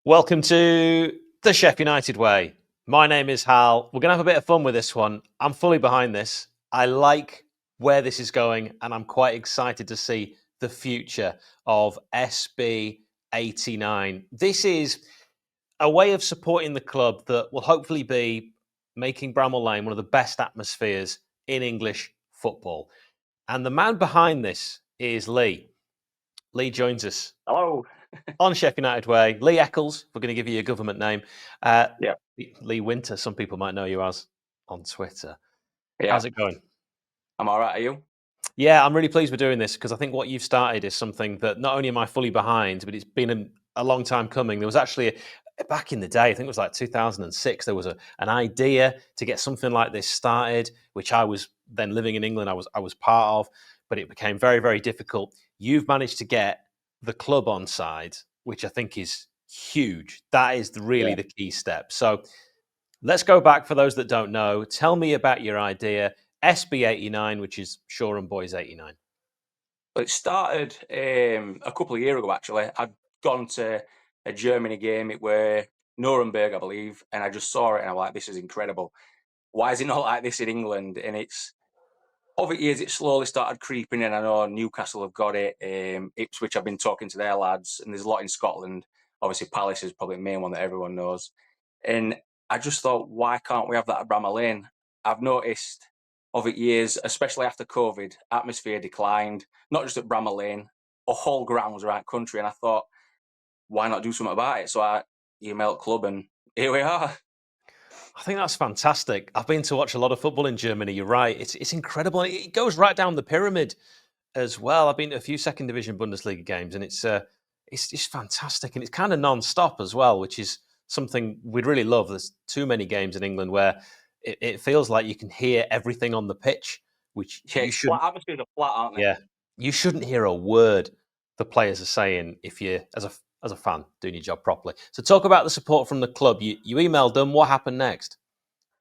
Welcome to the Sheff United way. My name is Hal. We're going to have a bit of fun with this one. I'm fully behind this. I like where this is going, and I'm quite excited to see the future of SB89. This is a way of supporting the club that will hopefully be making Bramall Lane one of the best atmospheres in English football. And the man behind this is Lee. Lee joins us. Hello. On Sheff United way, 𝗍𝗍𝗶𝗹𝗹, we're going to give you a government name. Yeah. Lee Winter, some people might know you as on Twitter. Yeah. How's it going? I'm all right. Are you? Yeah, I'm really pleased we're doing this because I think what you've started is something that not only am I fully behind, but it's been a long time coming. There was actually, back in the day, I think it was like 2006, there was an idea to get something like this started, which I was then living in England, I was part of, but it became very, very difficult. You've managed to get the club on side, which I think is huge. That is really the key step. So let's go back for those that don't know. Tell me about your idea. SB89, which is 𝗬𝗏𝗏𝗍89. Well, it started a couple of years ago, actually. I'd gone to a Germany game. It were Nuremberg, I believe, and I just saw it and I'm like, this is incredible. Why is it not like this in England? And it's, over years, it slowly started creeping in. I know Newcastle have got it. Ipswich, I've been talking to their lads, and there's a lot in Scotland. Obviously, Palace is probably the main one that everyone knows. And I just thought, why can't we have that at Bramall Lane? I've noticed over years, especially after COVID, atmosphere declined, not just at Bramall Lane, a whole grounds around country. And I thought, why not do something about it? So I emailed club and here we are. I think that's fantastic. I've been to watch a lot of football in Germany. You're right. It's incredible. It goes right down the pyramid as well. I've been to a few second division Bundesliga games, and it's just fantastic, and it's kind of non-stop as well, which is something we'd really love. There's too many games in England where it feels like you can hear everything on the pitch, which Yeah, you shouldn't. atmospheres are flat, aren't they? Yeah, you shouldn't hear a word the players are saying if you, as a fan, doing your job properly. So talk about the support from the club. You emailed them. What happened next?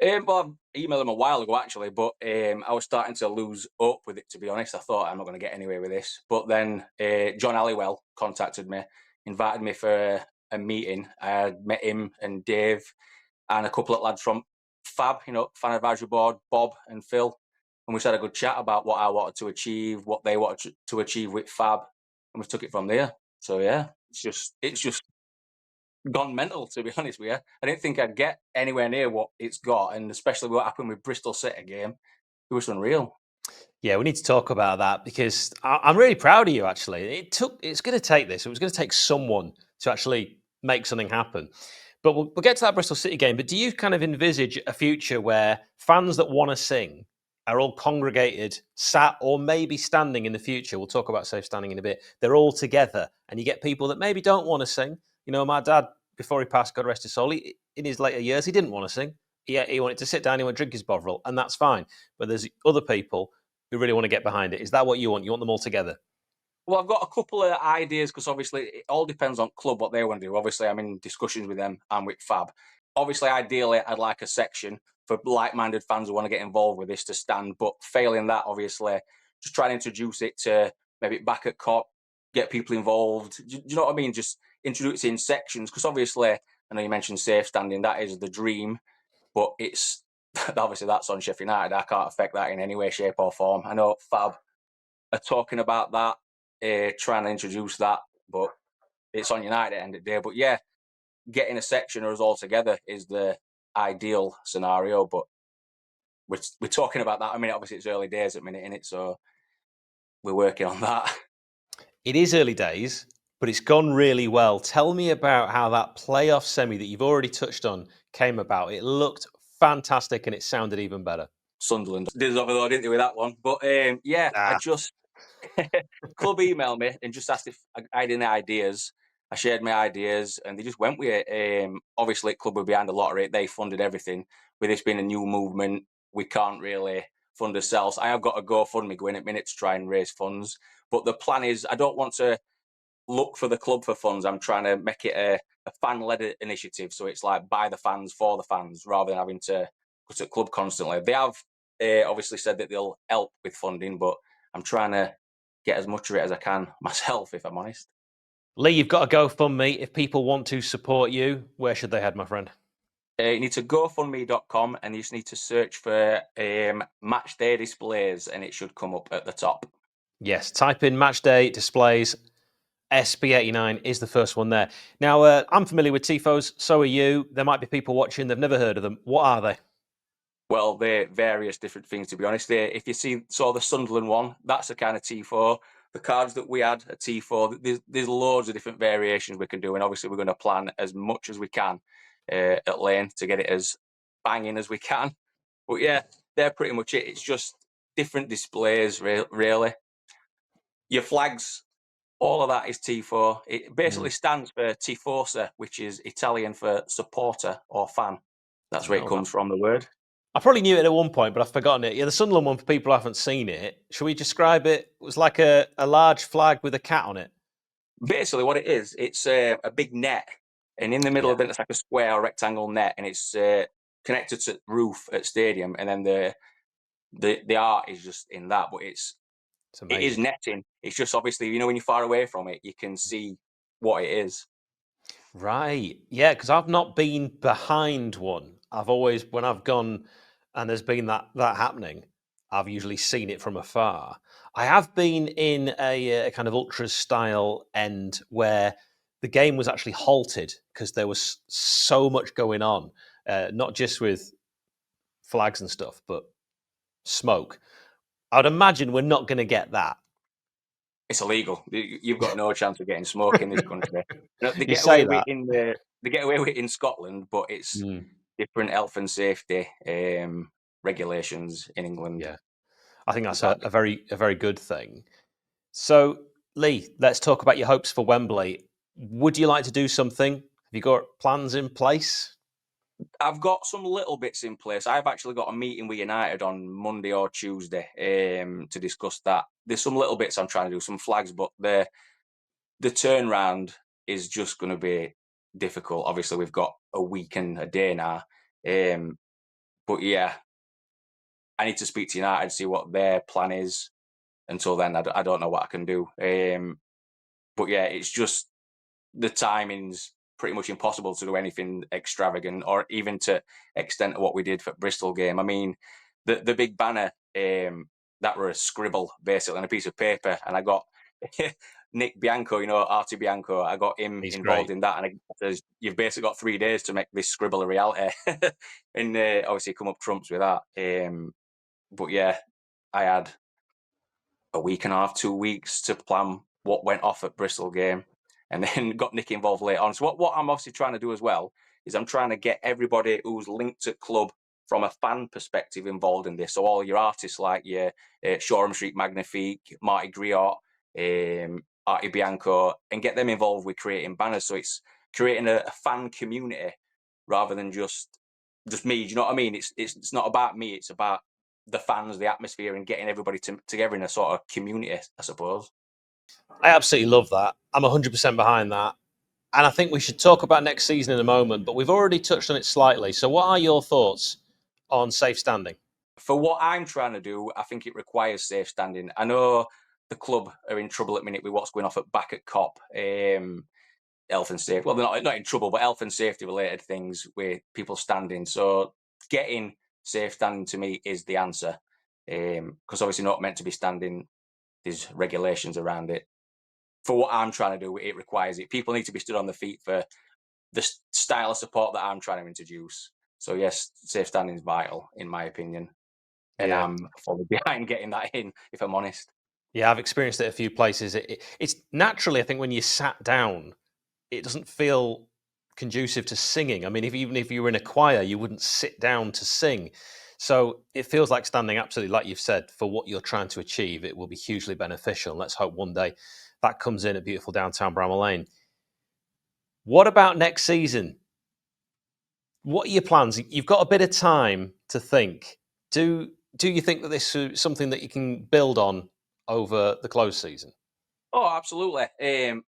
Well, I emailed them a while ago, actually, but I was starting to lose hope with it, to be honest. I thought I'm not going to get anywhere with this. But then John Halliwell contacted me, invited me for a meeting. I had met him and Dave and a couple of lads from 𝗏𝗏, fan advisory board, Bob and Phil. And we just had a good chat about what I wanted to achieve, what they wanted to achieve with 𝗏𝗏. And we took it from there. So, yeah, it's just gone mental, to be honest with you. I didn't think I'd get anywhere near what it's got, and especially what happened with Bristol City game, it was unreal. Yeah, we need to talk about that because I'm really proud of you. Actually, it's going to take this. It was going to take someone to actually make something happen. But we'll get to that Bristol City game. But do you kind of envisage a future where fans that want to sing are all congregated, sat, or maybe standing in the future? We'll talk about safe standing in a bit. They're all together, and you get people that maybe don't want to sing. You know, my dad, before he passed, God rest his soul, in his later years, he didn't want to sing. He wanted to sit down, he wanted to drink his bovril, and that's fine. But there's other people who really want to get behind it. Is that what you want? You want them all together? Well, I've got a couple of ideas because obviously it all depends on club what they want to do. Obviously, I'm in discussions with them and with 𝗏𝗏. Obviously, ideally, I'd like a section for like-minded fans who want to get involved with this to stand. But failing that, obviously, just try and introduce it to maybe back at COP, get people involved. Do you know what I mean? Just introduce it in sections because obviously, I know you mentioned safe standing. That is the dream, but it's obviously that's on Sheffield United. I can't affect that in any way, shape, or form. I know 𝗏𝗏 are talking about that, trying to introduce that, but it's on United at the end of the day. But yeah, getting a section of us all together is the ideal scenario. But we're talking about that. I mean, obviously it's early days at the minute, innit? So we're working on that. It is early days, but it's gone really well. Tell me about how that playoff semi that you've already touched on came about. It looked fantastic and it sounded even better. Sunderland did us over though, didn't they, with that one? But yeah, I just club emailed me and just asked if I had any ideas. I shared my ideas and they just went with it. Obviously, club were behind a lot of it. They funded everything. With this being a new movement, we can't really fund ourselves. I have got a GoFundMe going at minute to try and raise funds. But the plan is I don't want to look for the club for funds. I'm trying to make it a fan-led initiative. So it's like by the fans, for the fans, rather than having to go to the club constantly. They have obviously said that they'll help with funding, but I'm trying to get as much of it as I can myself, if I'm honest. Lee, you've got a GoFundMe. If people want to support you, where should they head, my friend? You need to gofundme.com and you just need to search for Matchday Displays and it should come up at the top. Yes, type in Matchday Displays. SB89 is the first one there. Now, I'm familiar with tifos, so are you. There might be people watching, they've never heard of them. What are they? Well, they're various different things, to be honest. If you saw the Sunderland one, that's a kind of tifo. The cards that we had, a tifo. There's loads of different variations we can do, and obviously we're going to plan as much as we can at Lane to get it as banging as we can. But yeah, they're pretty much it. It's just different displays, really. Your flags, all of that is tifo. It basically stands for 𝗍𝗿𝗶𝗹𝗹, which is Italian for supporter or fan. That's where it comes from, the word. I probably knew it at one point, but I've forgotten it. Yeah, the Sunderland one, for people who haven't seen it, should we describe it? It was like a large flag with a cat on it. Basically, what it is, it's a big net, and in the middle of it, it's like a square or rectangle net, and it's connected to the roof at stadium, and then the art is just in that, but it is netting. It's just obviously, when you're far away from it, you can see what it is. Right. Yeah, because I've not been behind one. I've always, when I've gone and there's been that happening, I've usually seen it from afar. I have been in a kind of ultras style end where the game was actually halted because there was so much going on, not just with flags and stuff, but smoke. I'd imagine we're not going to get that. It's illegal. You've got no chance of getting smoke in this country. They You get say away that. they get away with it in Scotland, but it's different health and safety regulations in England. Yeah, I think that's a very good thing. So, Lee, let's talk about your hopes for Wembley. Would you like to do something? Have you got plans in place? I've got some little bits in place. I've actually got a meeting with United on Monday or Tuesday to discuss that. There's some little bits I'm trying to do, some flags, but the turnaround is just going to be difficult. Obviously, we've got a week and a day now. But yeah, I need to speak to United, see what their plan is. Until then, I don't know what I can do. But yeah, it's just the timing's pretty much impossible to do anything extravagant or even to extent of what we did for Bristol game. I mean, the big banner, that were a scribble basically on a piece of paper, and I got Nick Bianco, Artie Bianco, I got him involved in that, and you've basically got 3 days to make this scribble a reality. And obviously come up trumps with that. But yeah, I had a week and a half, 2 weeks to plan what went off at Bristol game, and then got Nick involved later on. So what I'm obviously trying to do as well is I'm trying to get everybody who's linked at club from a fan perspective involved in this. So all your artists like your Shoreham Street Magnifique, 𝗤𝗽𝗏, Artie Bianco, and get them involved with creating banners. So it's creating a fan community rather than just me. Do you know what I mean? It's not about me. It's about the fans, the atmosphere, and getting everybody together in a sort of community, I suppose. I absolutely love that. I'm 100% behind that. And I think we should talk about next season in a moment, but we've already touched on it slightly. So what are your thoughts on safe standing? For what I'm trying to do, I think it requires safe standing. I know the club are in trouble at the minute with what's going off back at COP. Health and safety. Well, they're not in trouble, but health and safety related things with people standing. So getting safe standing to me is the answer. Because obviously not meant to be standing. There's regulations around it. For what I'm trying to do, it requires it. People need to be stood on their feet for the style of support that I'm trying to introduce. So yes, safe standing is vital, in my opinion. And I'm fully behind getting that in, if I'm honest. Yeah, I've experienced it a few places. It's naturally, I think, when you sat down, it doesn't feel conducive to singing. I mean, even if you were in a choir, you wouldn't sit down to sing. So it feels like standing, absolutely, like you've said, for what you're trying to achieve, it will be hugely beneficial. And let's hope one day that comes in at beautiful downtown Bramall Lane. What about next season? What are your plans? You've got a bit of time to think. Do you think that this is something that you can build on over the close season? Oh, absolutely.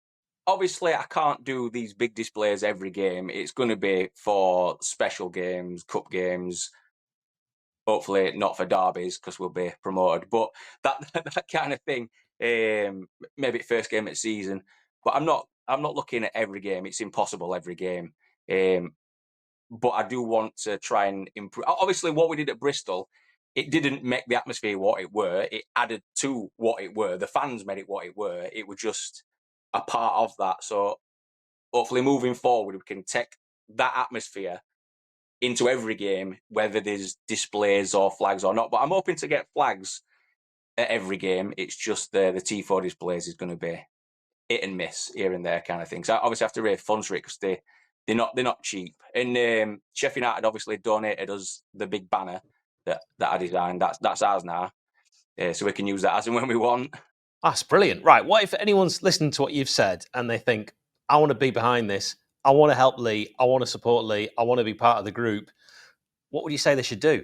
Obviously, I can't do these big displays every game. It's going to be for special games, cup games. Hopefully, not for derbies because we'll be promoted. But that kind of thing. Maybe first game of the season. But I'm not I'm not looking at every game. It's impossible every game. But I do want to try and improve. Obviously, what we did at Bristol, it didn't make the atmosphere what it were. It added to what it were. The fans made it what it were. It was just a part of that. So hopefully moving forward, we can take that atmosphere into every game, whether there's displays or flags or not. But I'm hoping to get flags at every game. It's just the Tifo displays is going to be hit and miss here and there kind of thing. So I obviously have to raise funds for it because they're not cheap. And Sheffield United obviously donated us the big banner that I designed. That's ours now, so we can use that as and when we want. That's brilliant. Right, what if anyone's listening to what you've said and they think, I want to be behind this, I want to help Lee, I want to support Lee, I want to be part of the group, what would you say they should do?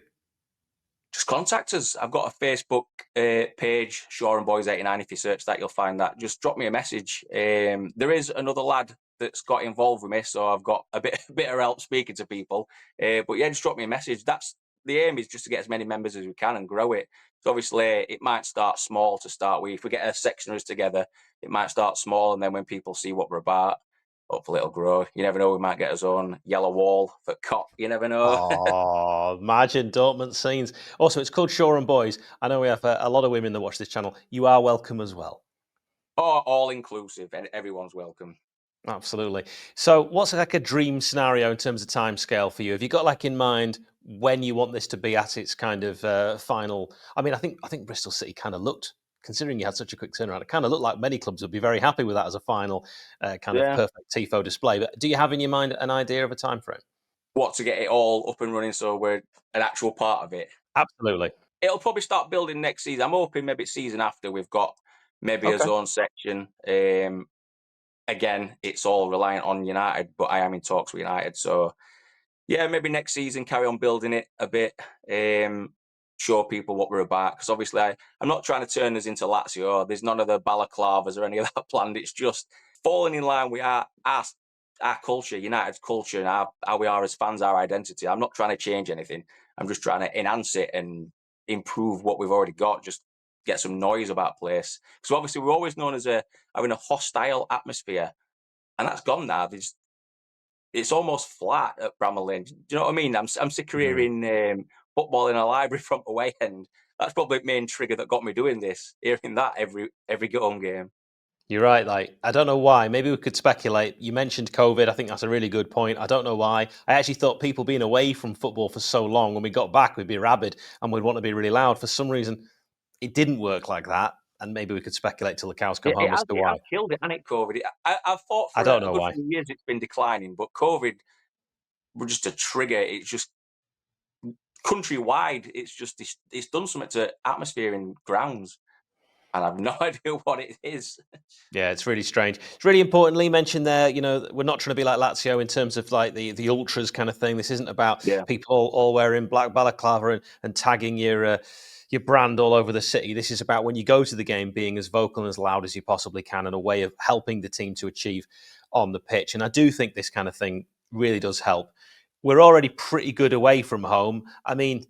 Just contact us. I've got a Facebook page, 𝗲𝗿𝗵𝐵𝗍𝗍. If you search that, you'll find that. Just drop me a message. There is another lad that's got involved with me, so I've got a bit of help speaking to people. But yeah, just drop me a message. That's the aim, is just to get as many members as we can and grow it. So obviously, it might start small to start with. If we get a section of us together, it might start small, and then when people see what we're about, hopefully it'll grow. You never know, we might get us own yellow wall for 𝗏. You never know. Oh, imagine Dortmund scenes. Also, it's called 𝗲𝗿𝗵𝐵𝗍𝗍. I know we have a lot of women that watch this channel. You are welcome as well. Oh, all inclusive, and everyone's welcome. Absolutely. So what's like a dream scenario in terms of timescale for you? Have you got like in mind when you want this to be at its kind of final? I mean, I think Bristol City kind of looked, considering you had such a quick turnaround, it kind of looked like many clubs would be very happy with that as a final kind of perfect Tifo display. But do you have in your mind an idea of a time frame? What, to get it all up and running so we're an actual part of it? Absolutely. It'll probably start building next season. I'm hoping maybe season after we've got maybe a zone section. Again, it's all reliant on United, but I am in talks with United. So yeah, maybe next season carry on building it a bit. Show people what we're about, because obviously I'm not trying to turn us into Lazio. There's none of the balaclavas or any of that planned. It's just falling in line with our culture, United's culture, and how we are as fans, our identity. I'm not trying to change anything. I'm just trying to enhance it and improve what we've already got. Just get some noise about place. Because obviously we're always known as having a hostile atmosphere, and that's gone now. It's almost flat at Bramall Lane. Do you know what I mean? I'm sick of hearing football in a library from away end. That's probably the main trigger that got me doing this, hearing that every home game. You're right. Like, I don't know why. Maybe we could speculate. You mentioned COVID. I think that's a really good point. I don't know why. I actually thought people being away from football for so long, when we got back, we'd be rabid and we'd want to be really loud. For some reason, it didn't work like that. And maybe we could speculate till the cows come home as to why. It has killed it, hasn't it, COVID? I've thought for I don't a know good why. few years it's been declining, but COVID was just a trigger. It's just countrywide. It's done something to atmosphere in grounds, and I've no idea what it is. Yeah, it's really strange. It's really important. Lee mentioned there, you know, we're not trying to be like Lazio in terms of like the ultras kind of thing. This isn't about people all wearing black balaclava and tagging your brand all over the city. This is about when you go to the game being as vocal and as loud as you possibly can, and a way of helping the team to achieve on the pitch. And I do think this kind of thing really does help. We're already pretty good away from home. I mean,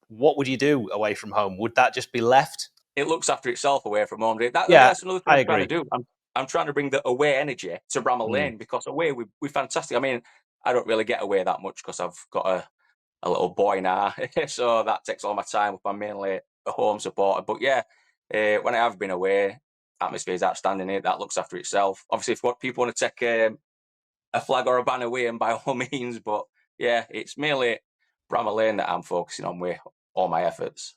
what would you do away from home? Would that just be left? It looks after itself away from home. That's another thing I I'm trying agree. to do. I'm trying to bring the away energy to Bramall Lane, because away we're fantastic. I mean, I don't really get away that much because I've got a little boy now, so that takes all my time up. I'm mainly a home supporter. But yeah, when I have been away, atmosphere is outstanding here. That looks after itself. Obviously, if people want to take a flag or a banner away, and by all means, but yeah, it's mainly Bramall Lane that I'm focusing on with all my efforts.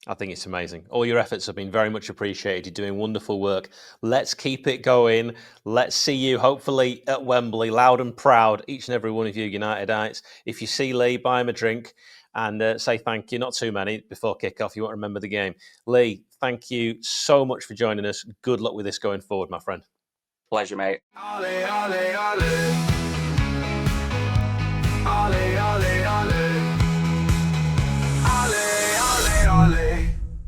I think it's amazing. All your efforts have been very much appreciated. You're doing wonderful work. Let's keep it going. Let's see you, hopefully, at Wembley, loud and proud, each and every one of you Unitedites. If you see Lee, buy him a drink and say thank you. Not too many before kick-off. You won't remember the game. Lee, thank you so much for joining us. Good luck with this going forward, my friend. Pleasure, mate.